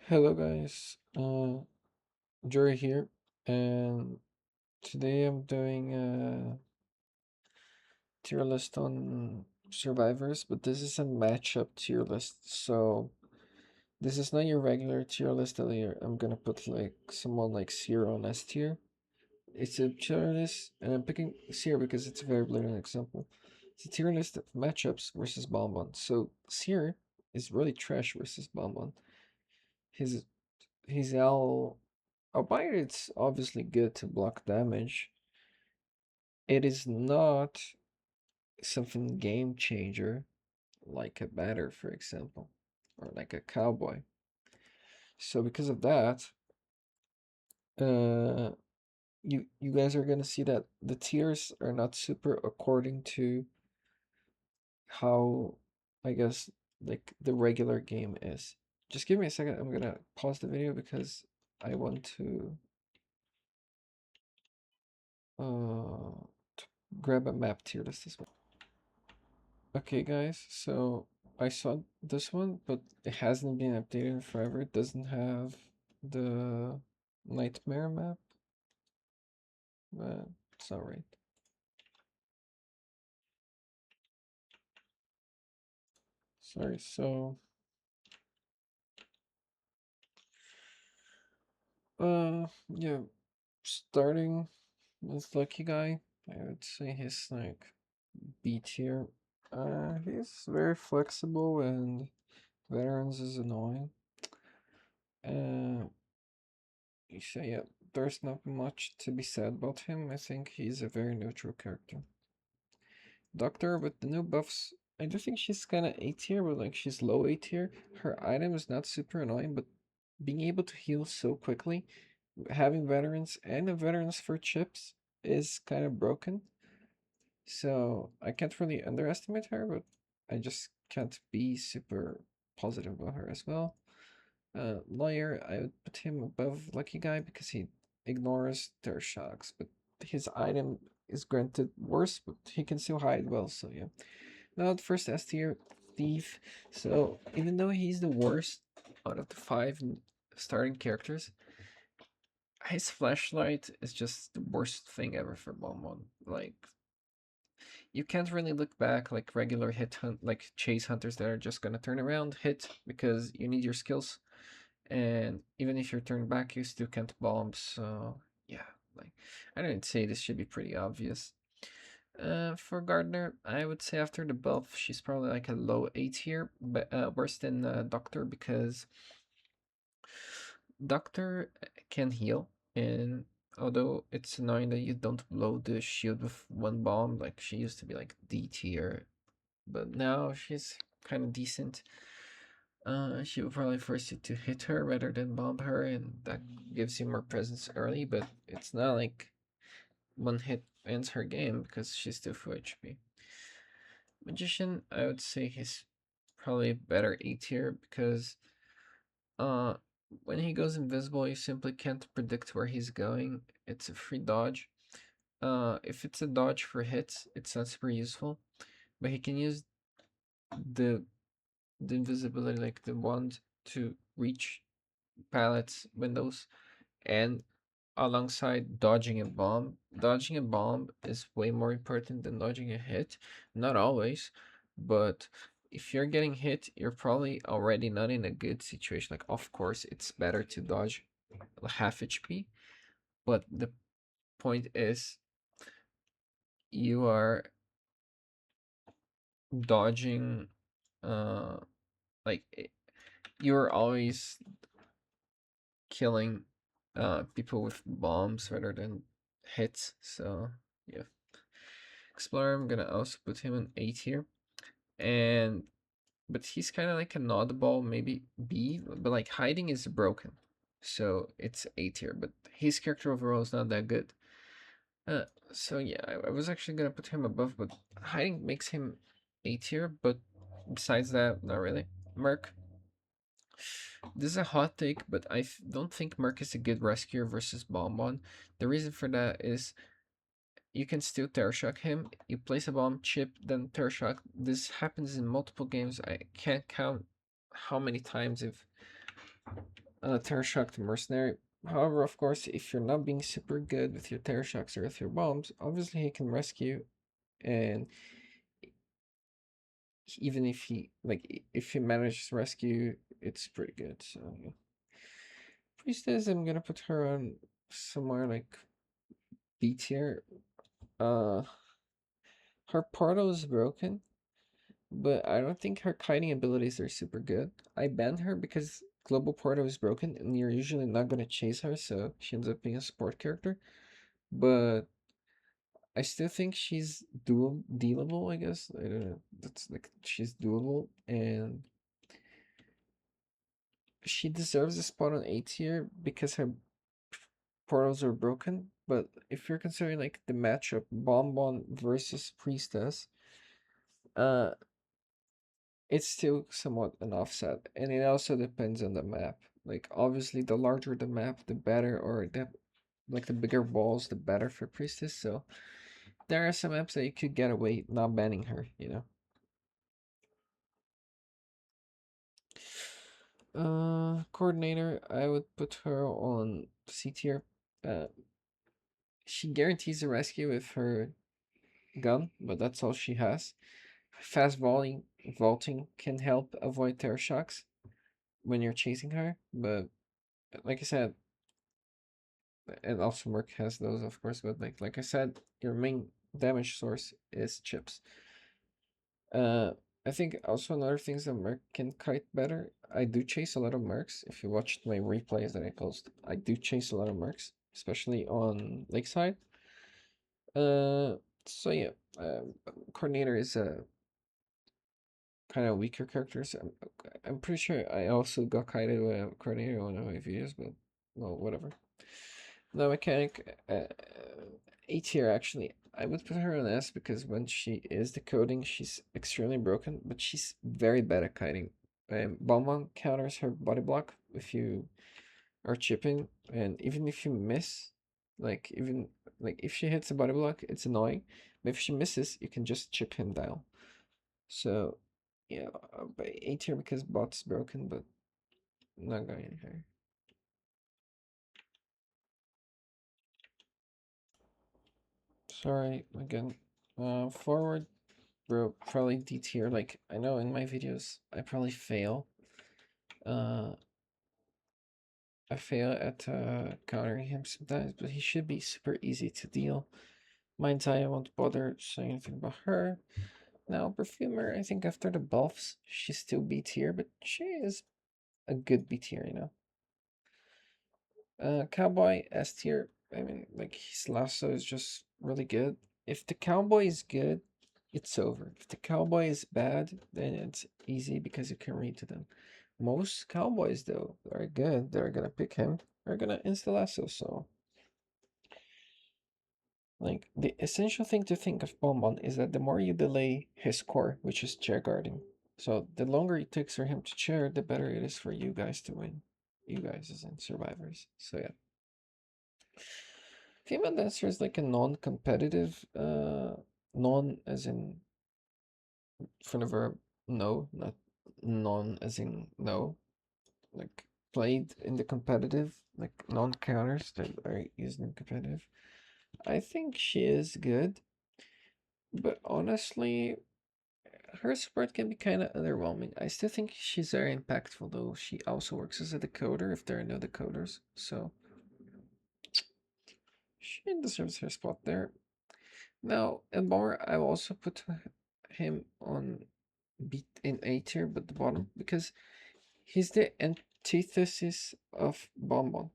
Hello guys, Jory here, and today I'm doing a tier list on survivors, but this is a matchup tier list, so this is not your regular tier list that I'm gonna put like someone like Seer on S tier. It's a tier list, and I'm picking Seer because it's a very blatant example. It's a tier list of matchups versus Bonbon. So Seer is really trash versus Bonbon. His his L Albeit it's obviously good to block damage, it is not something game changer like a batter, for example, or like a cowboy. So because of that, uh, you guys are gonna see that the tiers are not super according to how, I guess, like the regular game is. Just give me a second. I'm gonna pause the video because I want to uh grab a map tier list as well. Okay, guys, so I saw this one, but it hasn't been updated in forever. It doesn't have the nightmare map, but it's alright. Sorry, so yeah, starting with Lucky Guy, I would say he's like B tier. He's very flexible and veterans is annoying. Uh, so yeah, there's not much to be said about him. I think he's a very neutral character. Doctor with the new buffs, I do think she's kind of A tier, but like she's low A tier. Her item is not super annoying, but being able to heal so quickly, having veterans and a veterans for chips is kind of broken. So I can't really underestimate her, but I just can't be super positive about her as well. Lawyer, I would put him above Lucky Guy because he ignores their shocks, but his item is granted worse, but he can still hide well, so yeah. Now the first S tier, Thief. So even though he's the worst out of the five starting characters, his flashlight is just the worst thing ever for Bonbon. Like, you can't really look back like regular like chase hunters that are just gonna turn around, hit because you need your skills, and even if you're turned back, you still can't bomb. So yeah, like I don't say this should be pretty obvious. For Gardner, I would say after the buff, she's probably like a low A tier, but worse than Doctor because Doctor can heal, and although it's annoying that you don't blow the shield with one bomb, like she used to be like D tier, but now she's kind of decent. She will probably force you to hit her rather than bomb her, and that gives you more presence early, but it's not like one hit ends her game because she's still full HP. Magician, I would say he's probably better A tier because uh when he goes invisible you simply can't predict where he's going. It's a free dodge. If it's a dodge for hits, it's not super useful. But he can use the the invisibility like the wand to reach pallets, windows, and alongside dodging a bomb. Dodging a bomb is way more important than dodging a hit. Not always, but if you're getting hit, you're probably already not in a good situation. Like, of course, it's better to dodge half HP, but the point is you are dodging, uh, like, you're always killing people with bombs rather than hits. So yeah. Explorer, I'm gonna also put him in A tier. And but he's kind of like an oddball, maybe B, but like hiding is broken. So it's A tier, but his character overall is not that good. Uh, so yeah, I was actually gonna put him above, but hiding makes him A tier, but besides that, not really. Merc, this is a hot take, but don't think Merc is a good rescuer versus Bonbon. The reason for that is you can still terror shock him. You place a bomb, chip, then terror shock. This happens in multiple games. I can't count how many times if Terror Shock Mercenary. However, of course, if you're not being super good with your Terror Shocks or with your bombs, obviously he can rescue, and even if he if he manages to rescue, it's pretty good. So yeah. Priestess, I'm gonna put her on somewhere like B tier. Uh, her portal is broken, but I don't think her kiting abilities are super good. I banned her because Global Portal is broken, and you're usually not gonna chase her, so she ends up being a support character. But I still think she's dealable, I guess. I don't know. That's like she's doable, and she deserves a spot on A tier because her portals are broken. But if you're considering like the matchup Bonbon versus Priestess, uh it's still somewhat an offset. And it also depends on the map. Like obviously the larger the map, the better, or the bigger balls, the better for Priestess. So there are some maps that you could get away not banning her, you know. Coordinator, I would put her on C tier. Uh, she guarantees a rescue with her gun, but that's all she has. Fast vaulting can help avoid terror shocks when you're chasing her, but like I said, and also Merc has those, of course. But like I said, your main damage source is chips. Uh, I think also another things that Merc can kite better. I do chase a lot of Mercs. If you watched my replays that I post, I do chase a lot of Mercs, especially on Lakeside. Uh, so yeah, Coordinator is a kind of weaker character. So I'm pretty sure I also got kited with a Coordinator on one of my videos, but well, whatever. The mechanic, A tier actually. I would put her on S because when she is decoding, she's extremely broken, but she's very bad at kiting. Bonbon counters her body block if you are chipping, and even if you miss, even if she hits a body block, it's annoying. But if she misses, you can just chip him down. So yeah, by A tier because bot's broken, but not going any higher. Sorry again. Forward. Bro, probably D tier. Like, I know in my videos, I probably fail. Uh, I fail at countering him sometimes, but he should be super easy to deal. Mind's Eye, I won't bother saying anything about her. Now, Perfumer, I think after the buffs, she's still B tier, but she is a good B tier, you know. Cowboy, S tier. I mean, like, his lasso is just really good. If the Cowboy is good, it's over. If the Cowboy is bad, then it's easy because you can read to them. Most Cowboys, though, are good. They're gonna pick him. They're gonna insta lasso. So, like, the essential thing to think of Bonbon is that the more you delay his core, which is chair guarding, so the longer it takes for him to chair, the better it is for you guys to win. You guys as in survivors. So yeah. Female dancer is like a non-competitive, non as in for the verb no, not non as in no, like played in the competitive, like non-counters that are used in competitive. I think she is good, but honestly, her support can be kind of underwhelming. I still think she's very impactful though. She also works as a decoder if there are no decoders, so she deserves her spot there. Now, Elmore, I will also put him on B in A tier, but the bottom because he's the antithesis of Bonbon.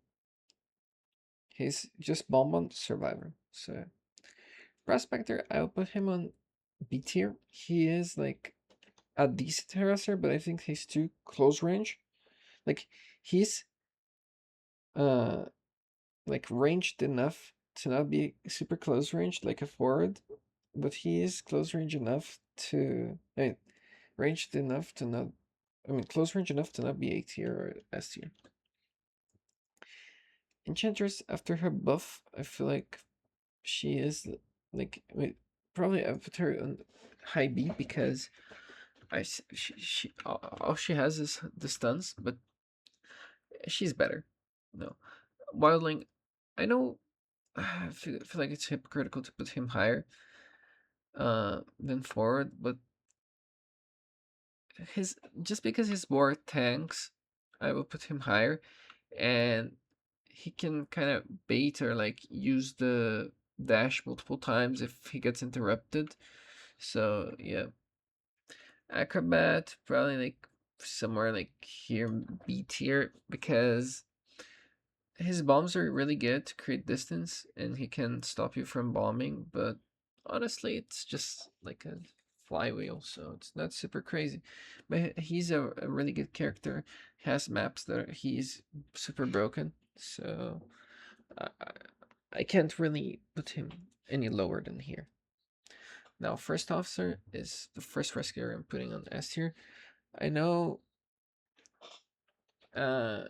He's just Bonbon Survivor. So Prospector, I'll put him on B tier. He is like a decent harasser, but I think he's too close range. Like he's uh like ranged enough to not be super close range like a forward, but he is close range enough to ranged enough to not close range enough to not be A tier or S tier. Enchantress after her buff, I feel like she is like probably I put her on high B because she all she has is the stuns, but she's better. No, Wildling. I know. I feel like it's hypocritical to put him higher than forward, but his just because his board tanks, I will put him higher, and he can kind of bait or like use the dash multiple times if he gets interrupted. So yeah, acrobat probably like somewhere like here B tier because his bombs are really good to create distance and he can stop you from bombing, but honestly, it's just like a flywheel, so it's not super crazy. But he's a really good character. He has maps that he's super broken, so I, I can't really put him any lower than here. Now, first officer is the first rescuer I'm putting on S tier. I know, uh,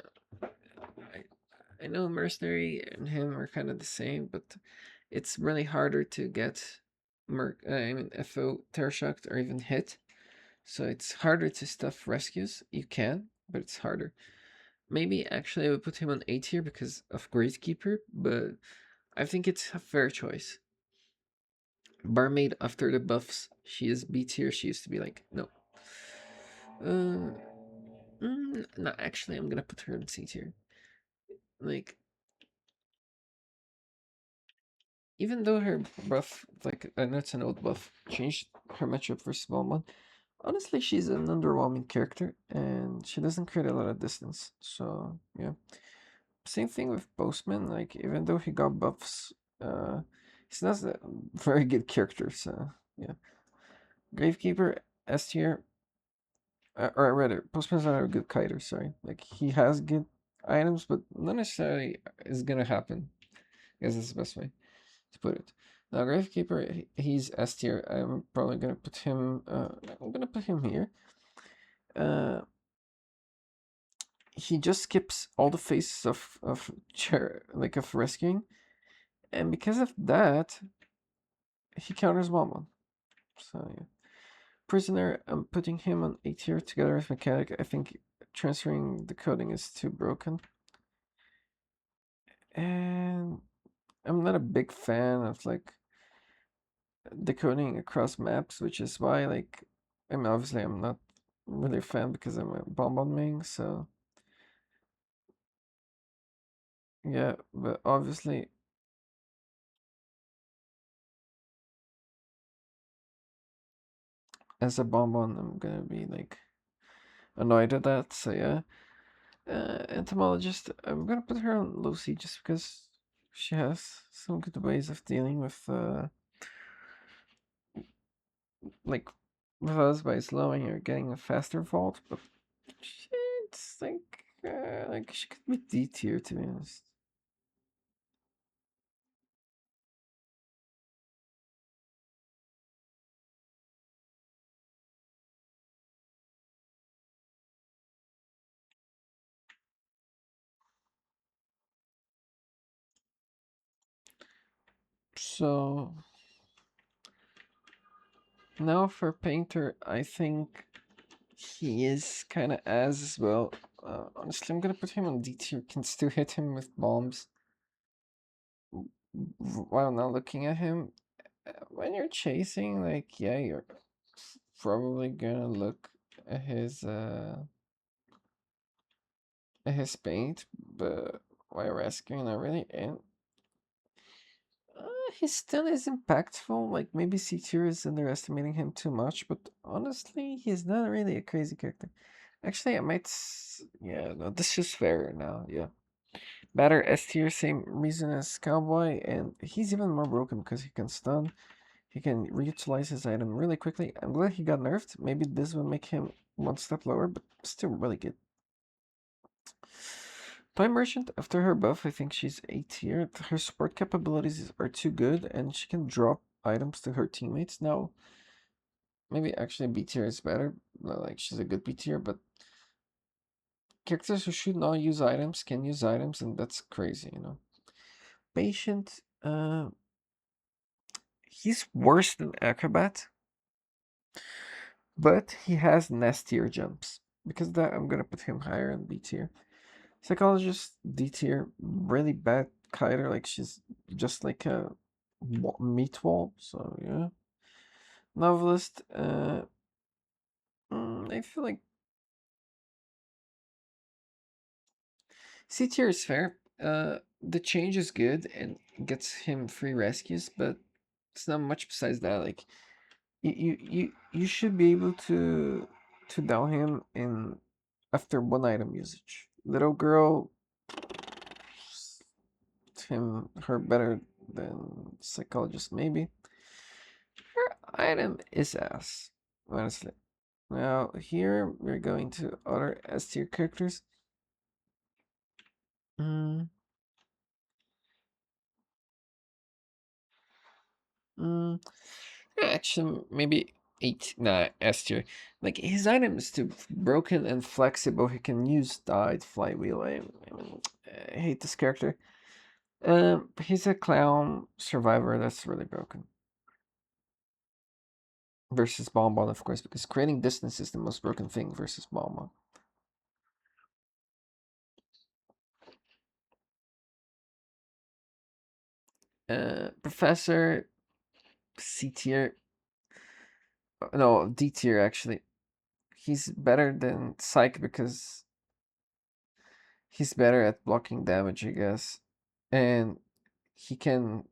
I know mercenary and him are kind of the same, but it's really harder to get FO terror shocked or even hit. So it's harder to stuff rescues. You can, but it's harder. Maybe actually I would put him on A tier because of Gravekeeper, but I think it's a fair choice. Barmaid after the buffs, she is B tier. She used to be like no. Uh, no, actually I'm gonna put her in C tier. Like even though her buff, like I know it's an old buff, changed her matchup for Bonbon, honestly, she's an underwhelming character and she doesn't create a lot of distance. So yeah, same thing with Postman. Like even though he got buffs, he's not a very good character. So yeah, Gravekeeper S tier, or rather, Postman's not a good kiter. Sorry, like he has good items, but not necessarily is gonna happen. I guess that's the best way to put it. Now, Gravekeeper, he's S tier. I'm probably gonna put him. I'm gonna put him here. Uh, he just skips all the phases of rescuing, and because of that, he counters Bonbon. So yeah, Prisoner, I'm putting him on A tier together with Mechanic. I think transferring the coding is too broken, and I'm not a big fan of like decoding across maps, which is why like I mean obviously I'm not really a fan because I'm a Bonbon main, so yeah, but obviously as a Bonbon I'm gonna be like annoyed at that, so yeah. Entomologist, I'm gonna put her on Lucy just because she has some good ways of dealing with like with us by slowing or getting a faster vault, but it's like she could be D tier to be honest. So now for Painter, I think he is kind of as well. Honestly, I'm gonna put him on D tier. Can still hit him with bombs while not looking at him. When you're chasing, like yeah, you're probably gonna look at his paint, but while rescuing, not really. And he still is impactful. Like maybe C tier is underestimating him too much, but honestly, he's not really a crazy character. Actually, I might. Yeah, no, this is fair now. Yeah, better S tier, same reason as Cowboy, and he's even more broken because he can stun. He can reutilize his item really quickly. I'm glad he got nerfed. Maybe this will make him one step lower, but still really good. Time Merchant, after her buff, I think she's A tier. Her support capabilities are too good, and she can drop items to her teammates now. Maybe actually B tier is better. Like she's a good B tier, but characters who should not use items can use items, and that's crazy, you know. Patient, he's worse than Acrobat, but he has nastier jumps. Because of that, I'm gonna put him higher in B tier. Psychologist D tier, really bad kiter. Like she's just like a meat wall. So yeah. Novelist. I feel like C tier is fair. The change is good and gets him free rescues, but it's not much besides that. Like you should be able to down him in after one item usage. Little girl, her better than psychologist maybe. Her item is ass, honestly. Now here we're going to other S tier characters. Mm, mm, actually, maybe 8. Nah, S tier. Like his item is too broken and flexible. He can use died flywheel. I hate this character. He's a clown survivor that's really broken. Versus Bonbon, of course, because creating distance is the most broken thing versus Bonbon. Professor C tier. No, D tier actually. He's better than Psych because he's better at blocking damage, I guess. And he can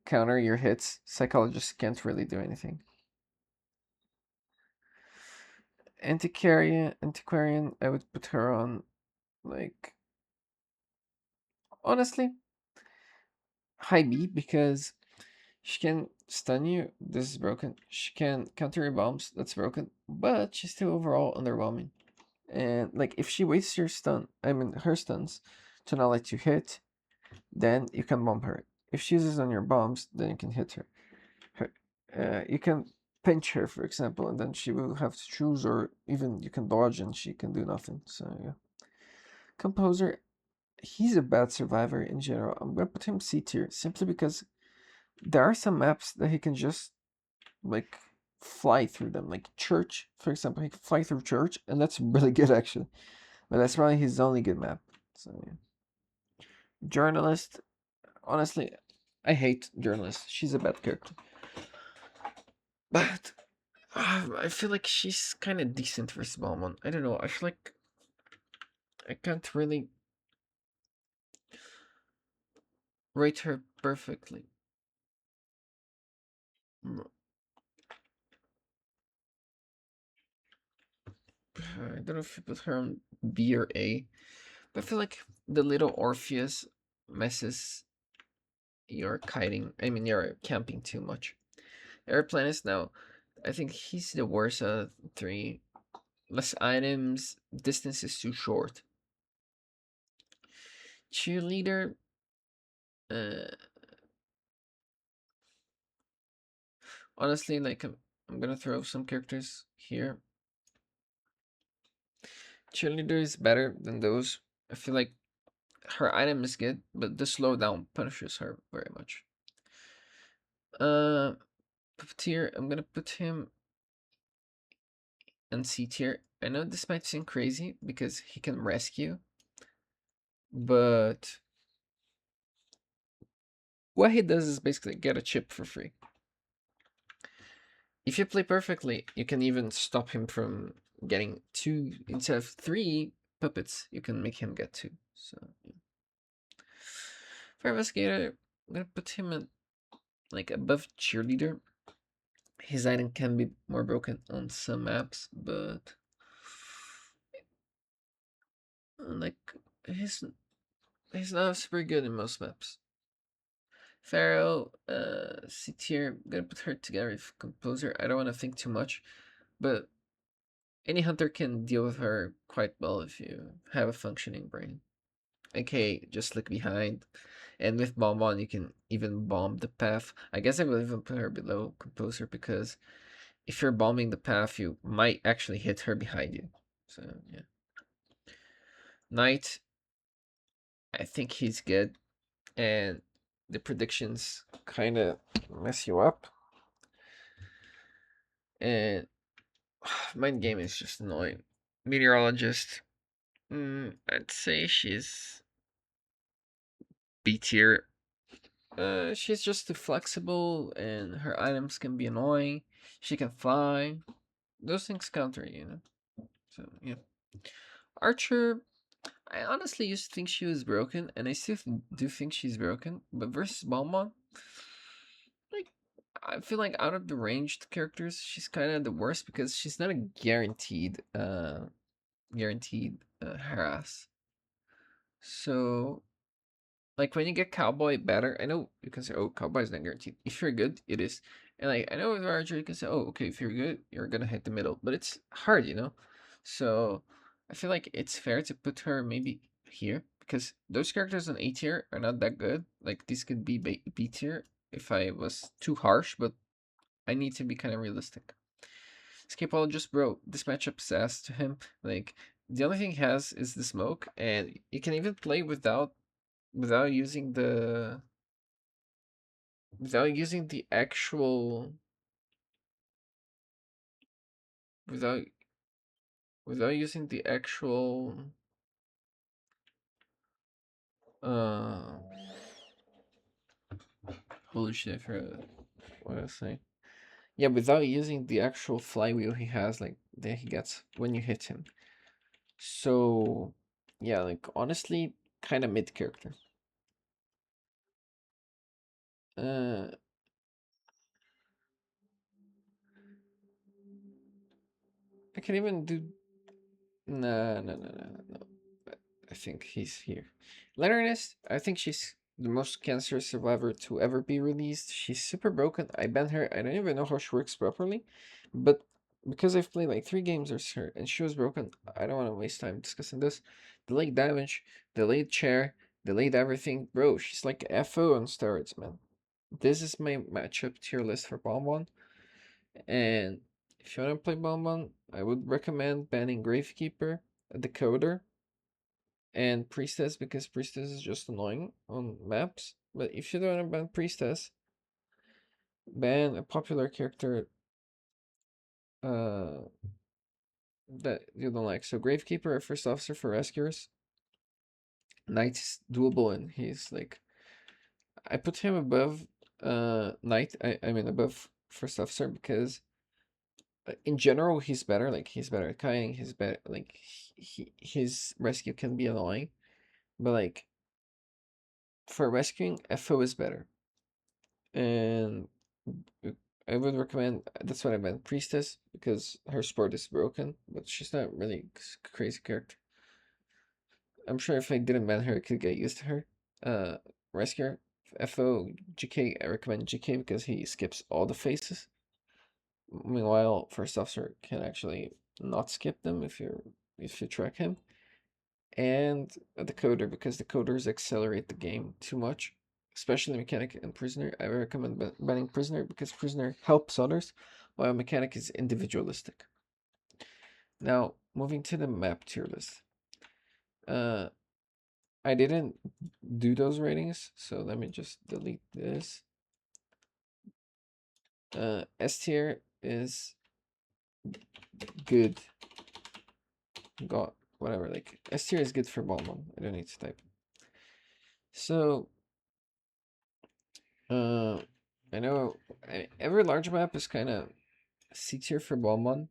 counter your hits. Psychologist can't really do anything. Antiquarian, I would put her on, like, honestly, high B because she can stun you. This is broken. She can counter your bombs. That's broken. But she's still overall underwhelming. And like if she wastes your stun, I mean her stuns, to not let you hit, then you can bomb her. If she uses on your bombs, then you can hit her. You can pinch her, for example, and then she will have to choose, or even you can dodge and she can do nothing. So yeah. Composer, he's a bad survivor in general. I'm gonna put him C tier simply because there are some maps that he can just like fly through them, like church, for example. He can fly through church, and that's really good actually. But that's probably his only good map. So yeah. Journalist, honestly, I hate journalist. She's a bad character, but I feel like she's kind of decent for Smallmon. I don't know. I feel like I can't really rate her perfectly. I don't know if you put her on B or A, but I feel like the little Orpheus messes your kiting. I mean, you're camping too much. Airplanist now. I think he's the worst of the three. Less items, distance is too short. Cheerleader, uh, honestly, like I'm gonna throw some characters here. Cheerleader is better than those. I feel like her item is good, but the slowdown punishes her very much. Uh, Puppeteer, I'm gonna put him in C tier. I know this might seem crazy because he can rescue, but what he does is basically get a chip for free. If you play perfectly, you can even stop him from getting 2 instead of 3 puppets. You can make him get 2. So yeah. For investigator, I'm gonna put him at like above cheerleader. His item can be more broken on some maps, but like his he's not super good in most maps. Pharaoh, C tier. I'm gonna put her together with composer. I don't want to think too much, but any hunter can deal with her quite well if you have a functioning brain. Okay, just look behind. And with Bonbon, you can even bomb the path. I guess I will even put her below Composer because if you're bombing the path, you might actually hit her behind you. So, yeah. Knight, I think he's good. And the predictions kind of mess you up. And mind game is just annoying. Meteorologist, I'd say she's B tier. She's just too flexible, and her items can be annoying. She can fly. Those things counter, you know. So yeah, Archer. I honestly used to think she was broken, and I still do think she's broken. But versus Bonbon, like I feel like out of the ranged characters, she's kind of the worst because she's not a guaranteed harass. So like when you get Cowboy better, I know you can say, "Oh, Cowboy is not guaranteed." If you're good, it is. And like I know with Archer, you can say, "Oh, okay, if you're good, you're gonna hit the middle," but it's hard, you know. So I feel like it's fair to put her maybe here because those characters on A tier are not that good. Like these could be B tier if I was too harsh, but I need to be kind of realistic. Escapologist, bro, this matchup's ass to him. Like the only thing he has is the smoke, and you can even play without using the without using the actual without without using the actual uh holy shit, I forgot what I was saying. Yeah, without using the actual flywheel he has, like that he gets when you hit him. So yeah, like honestly, kind of mid character. Uh, I can even do no. I think he's here. Leonardist, I think she's the most cancerous survivor to ever be released. She's super broken. I banned her. I don't even know how she works properly. But because I've played like 3 games as her and she was broken, I don't want to waste time discussing this. Delayed damage, delayed chair, delayed everything. Bro, she's like FO on steroids, man. This is my matchup tier list for Bonbon. And if you want to play Bonbon, I would recommend banning Gravekeeper, Decoder, and Priestess because Priestess is just annoying on maps. But if you don't want to ban Priestess, ban a popular character uh that you don't like. So Gravekeeper, a first officer for rescuers. Knight is doable and he's like I put him above Knight. I mean above first officer because in general he's better. Like he's better at kiting. He's better like his rescue can be annoying, but like for rescuing, FO is better. And I would recommend that's what I meant priestess because her sport is broken, but she's not really crazy character. I'm sure if I didn't ban her, I could get used to her. Uh, rescuer FO GK. I recommend GK because he skips all the phases. Meanwhile, first officer can actually not skip them if you track him. And the coder because the coders accelerate the game too much, especially mechanic and prisoner. I recommend banning prisoner because prisoner helps others, while mechanic is individualistic. Now moving to the map tier list. Uh, I didn't do those ratings, so let me just delete this. S tier is good. God, whatever. Like S tier is good for Bonbon. I don't need to type. So Uh, I know every large map is kind of C tier for Bonbon.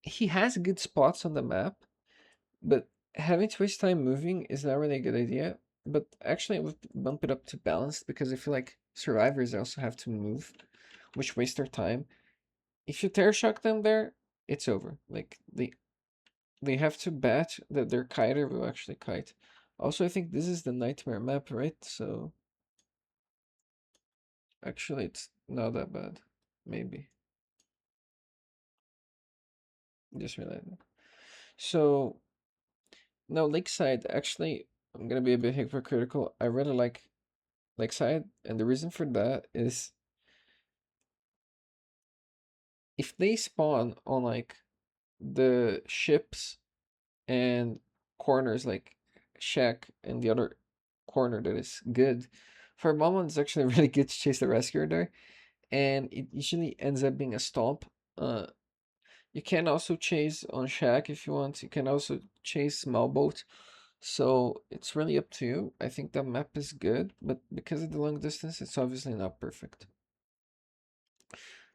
He has good spots on the map, but having to waste time moving is not really a good idea. But actually, I would bump it up to balanced because I feel like survivors also have to move, which waste their time. If you terror shock them there, it's over. Like they have to bet that their kiter will actually kite. Also, I think this is the nightmare map, right? So actually, it's not that bad. Maybe. Just realized. So no, Lakeside. Actually, I'm gonna be a bit hypocritical. I really like Lakeside, and the reason for that is if they spawn on like the ships and corners, like Shack and the other corner that is good. For a moment, it's actually really good to chase the rescuer there, and it usually ends up being a stomp. Uh, You can also chase on shack if you want. You can also chase small boat. So it's really up to you. I think the map is good, but because of the long distance, it's obviously not perfect.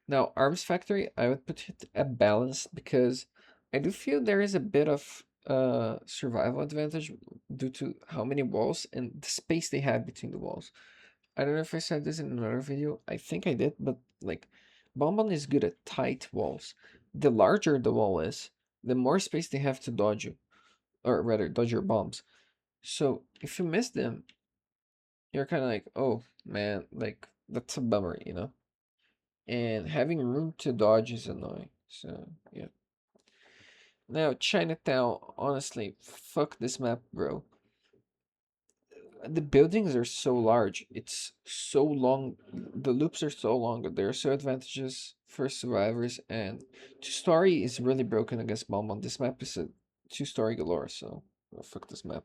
Now, Arms Factory, I would put it at balanced because I do feel there is a bit of survival advantage due to how many walls and the space they have between the walls. I don't know if I said this in another video. I think I did, but like Bonbon is good at tight walls. The larger the wall is, the more space they have to dodge you, or rather dodge your bombs. So if you miss them, you're kind of like, oh man, like that's a bummer, you know? And having room to dodge is annoying. So yeah. Now Chinatown, honestly, fuck this map, bro. The buildings are so large. It's so long. The loops are so long. There are so advantages for survivors, and two-story is really broken against Bonbon. This map is a two-story galore, so fuck this map.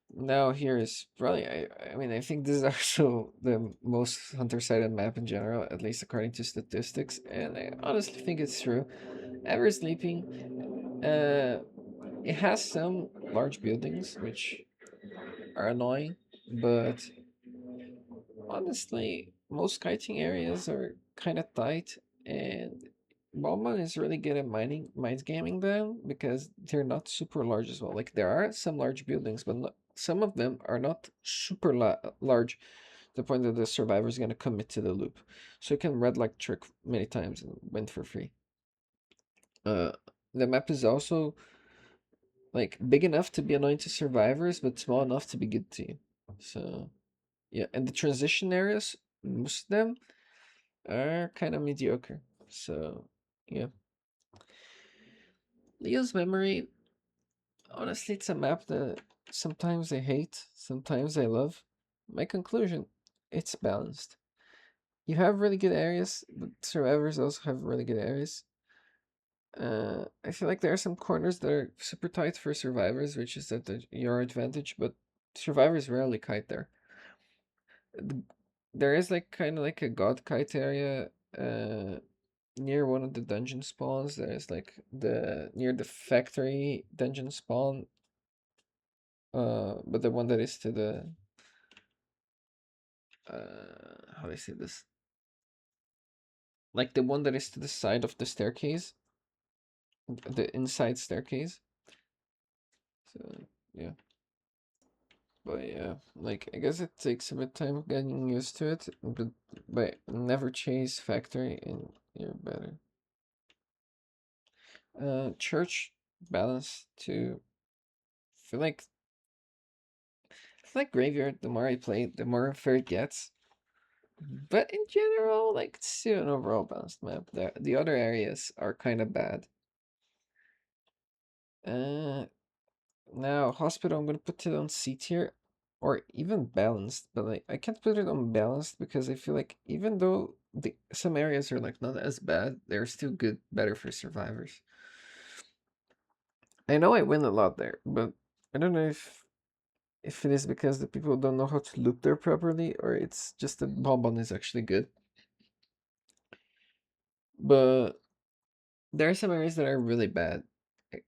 Now here is probably I mean I think this is also the most hunter-sided map in general, at least according to statistics, and I honestly think it's true. Ever sleeping, it has some large buildings which are annoying, but honestly, most kiting areas are kind of tight, and Bonbon is really good at mind gaming them because they're not super large as well. Like there are some large buildings, but some of them are not super large to the point that the survivor is gonna commit to the loop. So you can red light trick many times and win for free. Uh, the map is also like big enough to be annoying to survivors, but small enough to be good to you. So yeah, and the transition areas, most of them are kind of mediocre. So yeah, Leo's Memory. Honestly, it's a map that sometimes I hate, sometimes I love. My conclusion: it's balanced. You have really good areas, but survivors also have really good areas. I feel like there are some corners that are super tight for survivors, which is at your advantage, but survivors rarely kite there. There is like kind of like a god kite area near one of the dungeon spawns. There's like the near the factory dungeon spawn, but the one that is to the how do I say this? Like the one that is to the side of the staircase, the inside staircase. So yeah. But yeah, like I guess it takes a bit time getting used to it, but never chase factory and you're better. Church balance too. I feel like graveyard. The more I play, the more unfair it gets. But in general, like it's still an overall balanced map. The other areas are kind of bad. Uh, Now hospital, I'm gonna put it on C tier, or even balanced. But like I can't put it on balanced because I feel like even though some areas are like not as bad, they're still good, better for survivors. I know I win a lot there, but I don't know if it is because the people don't know how to loop there properly, or it's just that Bonbon is actually good. But there are some areas that are really bad. Like,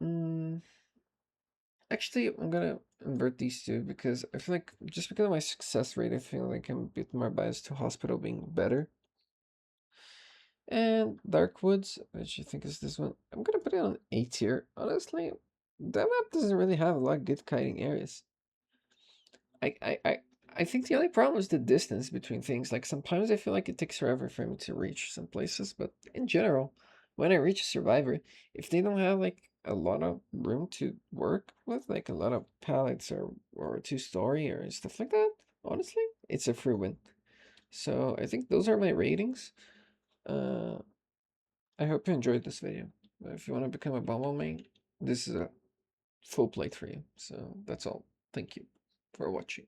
Mm, actually, I'm gonna invert these two because I feel like just because of my success rate, I feel like I'm a bit more biased to Hospital being better. And Dark Woods, which I think is this one, I'm gonna put it on A tier. Honestly, that map doesn't really have a lot of good kiting areas. I I I I think the only problem is the distance between things. Like sometimes I feel like it takes forever for me to reach some places, but in general, when I reach a survivor, if they don't have like a lot of room to work with, like a lot of pallets or two-story or stuff like that, honestly, it's a free win. So I think those are my ratings. Uh, I hope you enjoyed this video. If you want to become a Bumble main, this is a full plate for you. So that's all. Thank you for watching.